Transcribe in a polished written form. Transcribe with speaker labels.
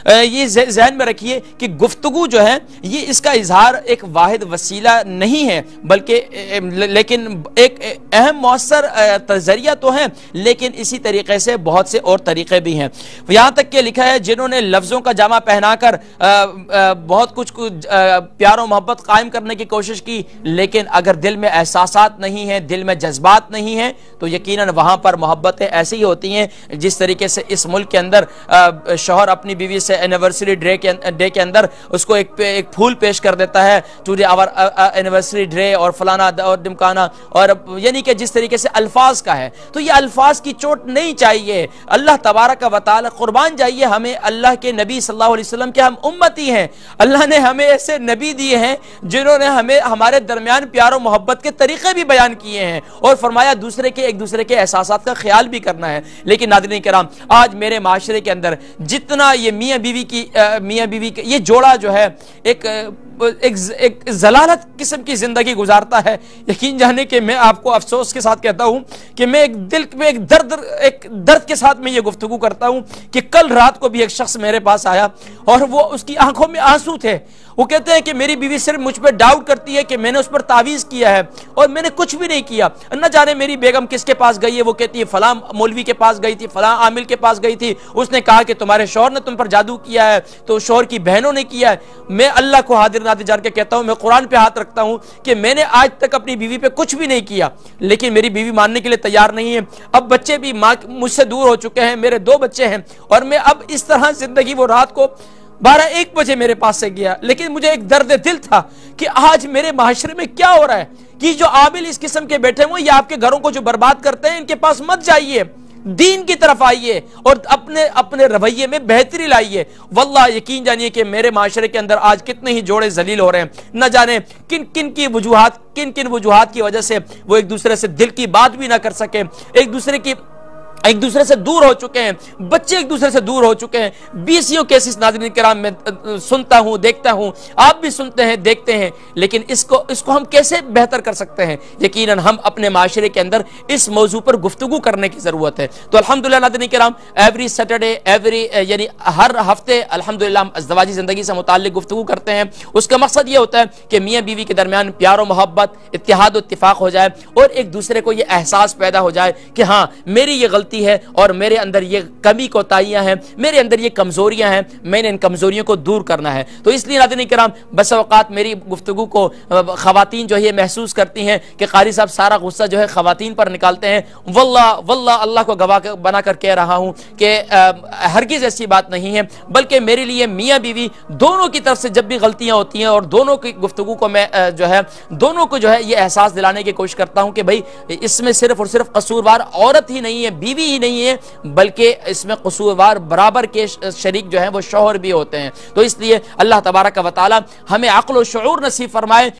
Speaker 1: یہ ذہن میں رکھیے کہ گفتگو جو ہے یہ اس کا اظہار ایک واحد وسیلہ نہیں ہے، بلکہ لیکن ایک اہم مؤثر ذریعہ تو ہے، لیکن اسی طریقے سے بہت سے اور طریقے بھی ہیں۔ یہاں تک کہ لکھا ہے جنہوں نے لفظوں کا جامع پہنا کر بہت کچھ پیار و محبت قائم کرنے کی کوشش کی، لیکن اگر دل میں احساسات نہیں ہیں، دل میں جذبات نہیں ہیں، تو یقیناً وہاں پر محبتیں ایسی ہی ہوتی ہیں جس طریقے سے اس ملک کے اندر شوہر اپنی بیوی سے اینیورسری ڈے کے اندر اس کو ایک پھول پیش کر دیتا ہے، ٹوڈے آور اینیورسری ڈے اور فلانا اور ڈمکانا، اور یعنی کہ جس طریقے سے الفاظ کا ہے، تو یہ الفاظ کی چوٹ نہیں چاہیے۔ اللہ تبارک و تعالی قربان جائیے، ہمیں اللہ کے نبی صلی اللہ علیہ وسلم کے ہم امتی ہیں، اللہ نے ہمیں ایسے نبی دیے ہیں جنہوں نے ہمیں ہمارے درمیان پیار و محبت کے طریقے بھی بیان کیے ہیں، اور فرمایا ایک دوسرے کے احساسات کا خیال بھی کرنا ہے۔ لیکن ناظرین کرام، آج میرے معاشرے کے اندر جتنا یہ میاں بیوی کی یہ جوڑا جو ہے ایک ذلالت قسم کی زندگی گزارتا ہے، یقین جانے کہ میں آپ کو افسوس کے ساتھ کہتا ہوں کہ میں دل میں ایک درد کے ساتھ میں یہ گفتگو کرتا ہوں کہ کل رات کو بھی ایک شخص میرے پاس آیا اور وہ اس کی آنکھوں میں آنسو تھے۔ وہ کہتے ہیں کہ میری بیوی صرف مجھ پہ ڈاؤٹ کرتی ہے کہ میں نے اس پر تعویذ کیا ہے اور میں نے کچھ بھی نہیں کیا، نہ جانے میری بیگم کس کے پاس گئی ہے۔ وہ کہتی ہے فلاں مولوی کے پاس گئی تھی، فلاں عامل کے پاس گئی تھی، اس نے کہا کہ تمہارے شوہر نے تم پر جادو کیا ہے، تو شوہر کی بہنوں نے کیا ہے۔ میں اللہ کو حاضر ناظر جان کے کہتا ہوں، میں قرآن پہ ہاتھ رکھتا ہوں کہ میں نے آج تک اپنی بیوی پہ کچھ بھی نہیں کیا، لیکن میری بیوی ماننے کے لیے تیار نہیں ہے۔ اب بچے بھی مجھ سے دور ہو چکے ہیں، میرے 2 بچے ہیں، اور میں اب اس طرح زندگی، وہ رات کو 12-1 بجے میرے پاس سے گیا، لیکن مجھے ایک درد دل تھا کہ آج میرے معاشرے میں کیا ہو رہا ہے کہ جو عامل اس قسم کے بیٹھے ہوئے، یہ آپ کے گھروں کو جو برباد کرتے ہیں، ان کے پاس مت جائیے، دین کی طرف آئیے اور اپنے رویے میں بہتری لائیے۔ واللہ یقین جانیے کہ میرے معاشرے کے اندر آج کتنے ہی جوڑے ذلیل ہو رہے ہیں، نہ جانے کن وجوہات کی وجہ سے وہ ایک دوسرے سے دل کی بات بھی نہ کر سکے، ایک دوسرے سے دور ہو چکے ہیں، بچے ایک دوسرے سے دور ہو چکے ہیں۔ 20 کیسز ناظرین کرام میں سنتا ہوں، دیکھتا ہوں، آپ بھی سنتے ہیں، دیکھتے ہیں، لیکن اس کو ہم کیسے بہتر کر سکتے ہیں؟ یقیناً ہم اپنے معاشرے کے اندر اس موضوع پر گفتگو کرنے کی ضرورت ہے۔ تو الحمدللہ ناظرین کرام، ایوری سیٹرڈے یعنی ہر ہفتے الحمدللہ ہم ازدواجی زندگی سے متعلق گفتگو کرتے ہیں۔ اس کا مقصد یہ ہوتا ہے کہ میاں بیوی کے درمیان پیار و محبت، اتحاد و اتفاق ہو جائے، اور ایک دوسرے کو یہ احساس پیدا ہو جائے کہ ہاں میری یہ غلطی ہے اور میرے اندر یہ کمی کوتاہیاں ہیں، میرے اندر یہ کمزوریاں ہیں، میں نے ان کمزوریوں کو دور کرنا ہے۔ تو اس لیے ناظرین کرام، بس اوقات میری گفتگو کو خواتین جو ہے محسوس کرتی ہیں کہ قاری صاحب سارا غصہ جو ہے خواتین پر نکالتے ہیں۔ واللہ اللہ کو گواہ بنا کر کہہ رہا ہوں کہ ہرگز ایسی بات نہیں ہے، بلکہ میرے لیے میاں بیوی دونوں کی طرف سے جب بھی غلطیاں ہوتی ہیں، اور دونوں کی گفتگو کو میں دونوں کو یہ احساس دلانے کی کوشش کرتا ہوں کہ بھائی اس میں صرف اور صرف قصوروار عورت ہی نہیں ہے، بیوی ہی نہیں ہے، بلکہ اس میں قصوروار برابر کے شریک جو ہیں وہ شوہر بھی ہوتے ہیں۔ تو اس لیے اللہ تبارک و تعالی ہمیں عقل و شعور نصیب فرمائے